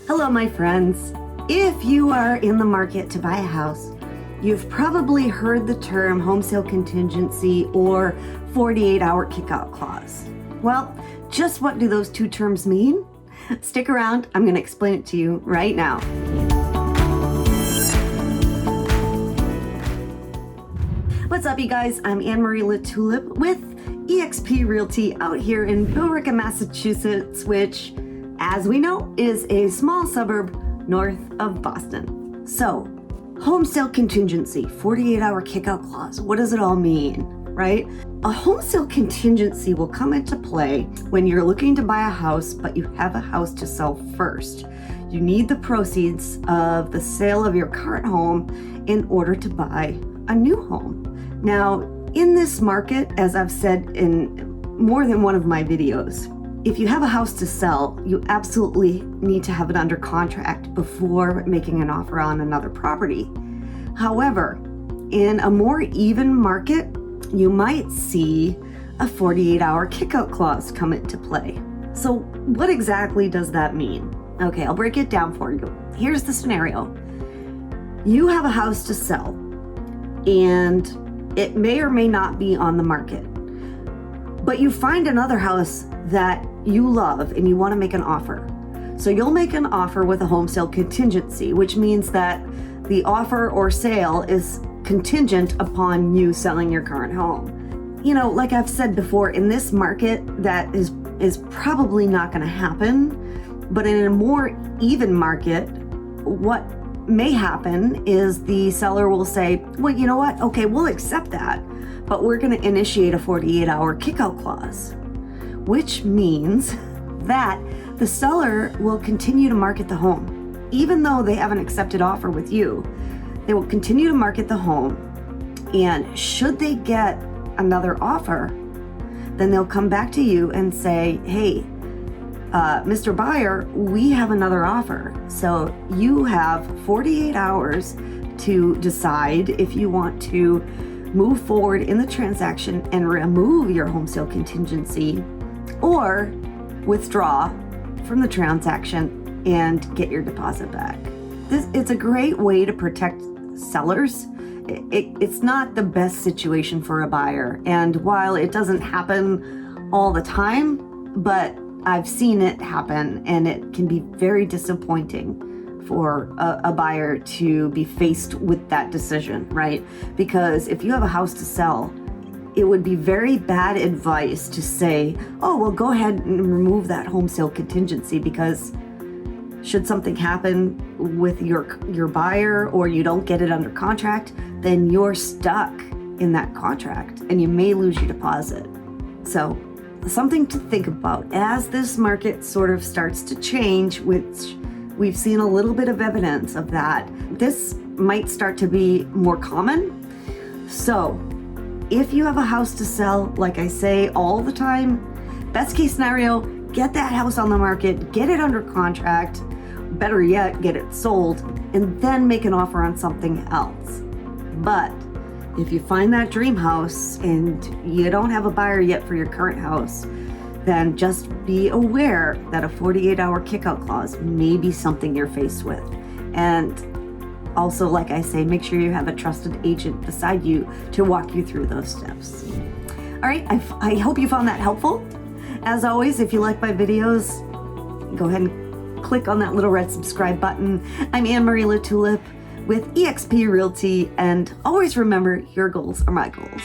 Hello, my friends. If you are in the market to buy a house, you've probably heard the term home sale contingency or 48-hour kickout clause. Well, just what do those two terms mean? Stick around, I'm going to explain it to you right now. What's up, you guys? I'm Annemarie LaTulip with eXp Realty out here in Billerica, Massachusetts, which, as we know, is a small suburb north of Boston. So, home sale contingency, 48-hour kickout clause, what does it all mean, right? A home sale contingency will come into play when you're looking to buy a house, but you have a house to sell first. You need the proceeds of the sale of your current home in order to buy a new home. Now, in this market, as I've said in more than one of my videos, if you have a house to sell, you absolutely need to have it under contract before making an offer on another property. However, in a more even market, you might see a 48-hour kickout clause come into play. So what exactly does that mean? Okay, I'll break it down for you. Here's the scenario. You have a house to sell, and it may or may not be on the market, but you find another house that you love and you want to make an offer. So you'll make an offer with a home sale contingency, which means that the offer or sale is contingent upon you selling your current home. You know, like I've said before, in this market, that is probably not going to happen, but in a more even market, what may happen is the seller will say, well, you know what? Okay, we'll accept that, but we're going to initiate a 48-hour kickout clause, which means that the seller will continue to market the home. Even though they have an accepted offer with you, they will continue to market the home, and should they get another offer, then they'll come back to you and say, hey, Mr. Buyer, we have another offer. So you have 48 hours to decide if you want to move forward in the transaction and remove your home sale contingency or withdraw from the transaction and get your deposit back. It's a great way to protect sellers. It's not the best situation for a buyer. And while it doesn't happen all the time, but I've seen it happen, and it can be very disappointing for a buyer to be faced with that decision, right? Because if you have a house to sell, it would be very bad advice to say, oh, well, go ahead and remove that home sale contingency, because should something happen with your buyer or you don't get it under contract, then you're stuck in that contract and you may lose your deposit. So something to think about as this market sort of starts to change, which we've seen a little bit of evidence of that. This might start to be more common. So if you have a house to sell, like I say all the time, best case scenario, get that house on the market, get it under contract, better yet, get it sold, and then make an offer on something else. But if you find that dream house and you don't have a buyer yet for your current house, then just be aware that a 48-hour kickout clause may be something you're faced with. And also, like I say, make sure you have a trusted agent beside you to walk you through those steps. All right, I hope you found that helpful. As always, if you like my videos, go ahead and click on that little red subscribe button. I'm Annemarie LaTulip with eXp Realty, and always remember, your goals are my goals.